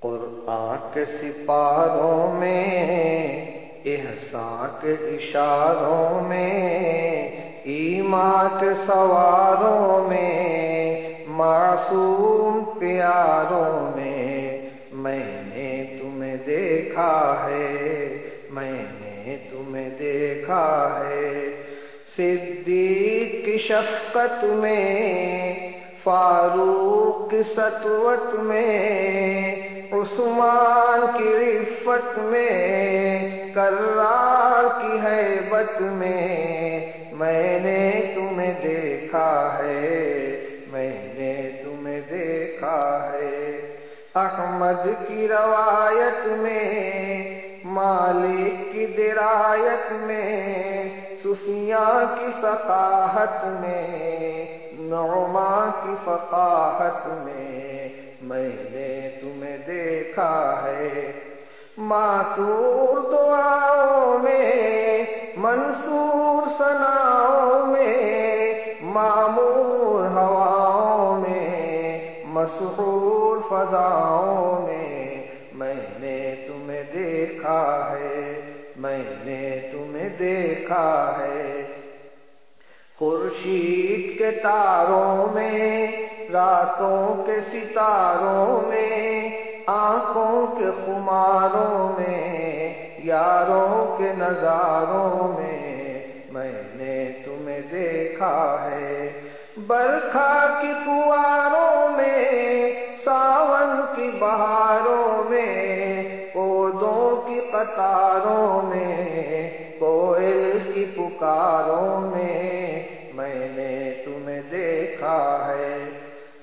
قرآن کے سپاروں میں، احسان کے اشاروں میں، ایمان کے سواروں میں، معصوم پیاروں میں، میں نے تمہیں دیکھا ہے، میں نے تمہیں دیکھا ہے۔ صدیق کی شفقت میں، فاروق کی سطوت میں، عثمان کی عفت میں، کرار کی ہیبت میں نے تمہیں دیکھا ہے، میں نے تمہیں دیکھا ہے۔ احمد کی روایت میں، مالک کی درایت میں، سفیاں کی ثقافت میں، نعمان کی فقاہت میں نے تمہیں دیکھا ہے۔ معصور دعاؤں میں، منصور ثناؤں میں، معمور ہواؤں میں، مسحور فضاؤں میں نے تمہیں دیکھا ہے، میں نے تمہیں دیکھا ہے۔ خورشید کے تاروں میں، راتوں کے ستاروں میں، آنکھوں کے خماروں میں، یاروں کے نظاروں میں نے تمہیں دیکھا ہے۔ برکھا کی فواروں میں، ساون کی بہاروں میں، پودوں کی قطاروں میں، کوئل کی پکاروں میں نے تمہیں دیکھا ہے۔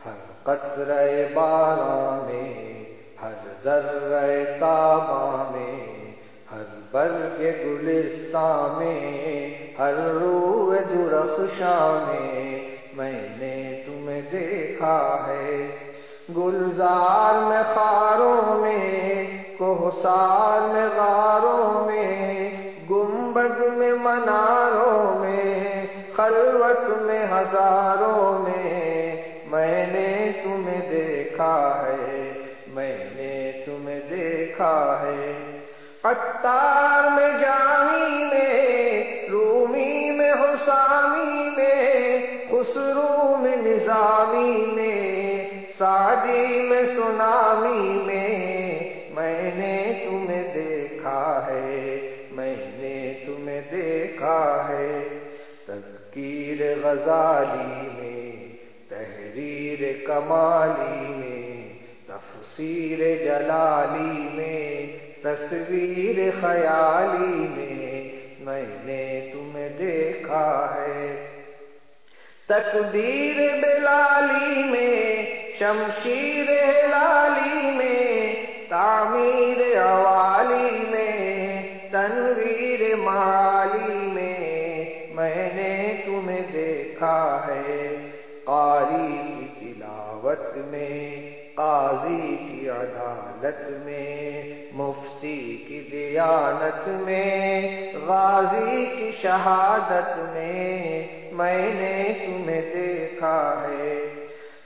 ہر قطرہ باراں میں، ہر ذرہ تاباں میں، ہر برگ گلستاں میں، ہر روح درخشاں میں نے تمہیں دیکھا ہے۔ گلزار میں خاروں میں، کوہسار میں غاروں میں، گنبد میں مناروں میں، خلوت میں ہزاروں میں نے تمہیں دیکھا ہے، میں نے تمہیں دیکھا ہے۔ عطار میں جامی میں، رومی میں حسامی میں، خسرو میں نظامی میں، سعدی میں سنامی میں نے تمہیں دیکھا ہے، میں نے تمہیں دیکھا ہے۔ تذکیر غزالی میں، تحریر کمالی میں، تفسیر جلالی میں، تصویر خیالی میں نے تمہیں دیکھا ہے۔ تکبیر بلالی میں، شمشیر ہلالی میں، تعمیر عوالی میں، تنویر معالی میں نے تمہیں دیکھا ہے۔ قاری کی تلاوت میں، قاضی کی عدالت میں، مفتی کی دیانت میں، غازی کی شہادت میں نے تمہیں دیکھا ہے۔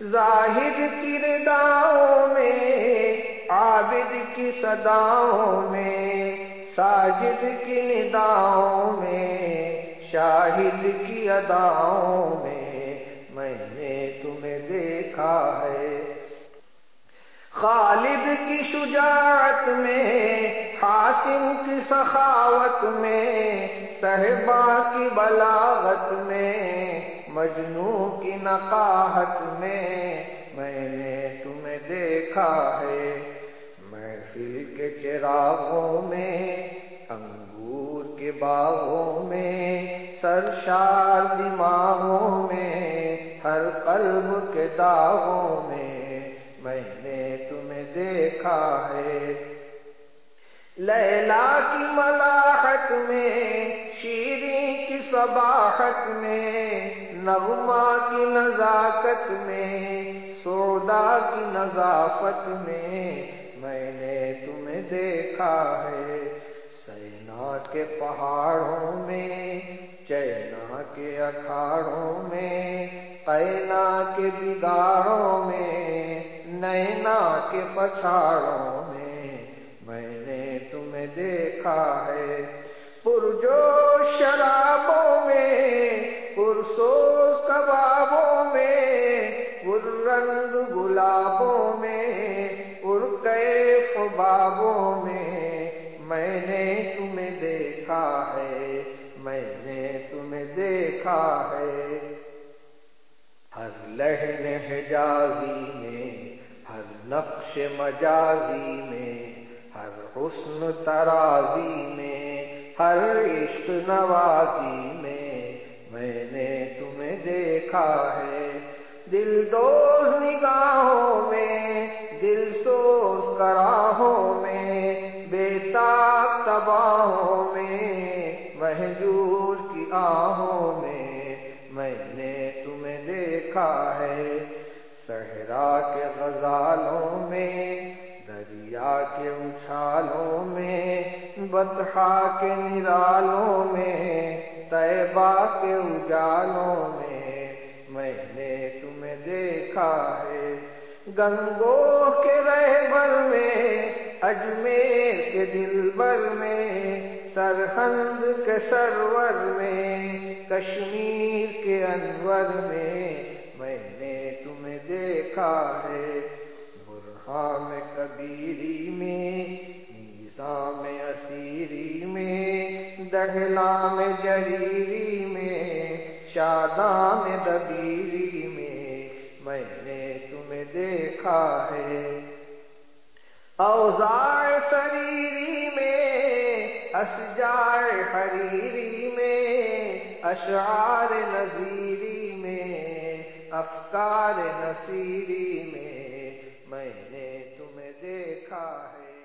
زاہد کی رداؤں میں، عابد کی صداؤں میں، ساجد کی نداؤں میں، شاہد کی اداؤں میں نے تمہیں دیکھا ہے۔ خالد کی شجاعت میں، حاتم کی سخاوت میں، صہبا کی بلاغت میں، مجنوں کی نقاہت میں نے تمہیں دیکھا ہے۔ محفل کے چراغوں میں، انگور کے باغوں میں، سرشار دماغوں میں، ہر قلب کے داغوں میں نے تمہیں دیکھا ہے۔ لیلا کی ملاحت میں، شیریں کی صباحت میں، نغمہ کی نزاکت میں، سودا کی نظافت میں نے تمہیں دیکھا ہے۔ سینا کے پہاڑوں میں، چینا کے اکھاڑوں میں، قینا کے بگاڑوں میں، نینا کے پچھاڑوں میں نے تمہیں دیکھا ہے، پرجوش شرابوں میں، پرسوز کبابوں میں، پررنگ گلابوں میں، پرکیف بابوں میں نے تمہیں دیکھا ہے، میں نے تمہیں دیکھا ہے۔ ہر لحن حجازی میں، ہر نقش مجازی میں، ہر حسن ترازی میں، ہر عشق نوازی میں نے تمہیں دیکھا ہے، دل دوز نگاہوں میں، دل سوز کراہوں میں، بے تاب تباہوں میں، مہجور کی آہوں میں نے تمہیں دیکھا ہے، صحرا کے غزالوں میں، دریا کے اچھالوں میں، بطحا کے نرالوں میں، طیبہ کے اجالوں میں نے تمہیں دیکھا ہے، گنگوہ کے رہبر میں، اجمیر کے دلبر میں، سرہند کے سرور میں، کشمیر کے انور میں نے تمہیں دیکھا ہے، برہان کبیری میں، نیزام اسیری میں، دہلام جریری میں، شادام دبیری میں نے تمہیں دیکھا ہے، اوضاع سریری میں، اشجار حریری میں، اشعار نظیری میں، افکار نصیری میں نے تمہیں دیکھا ہے۔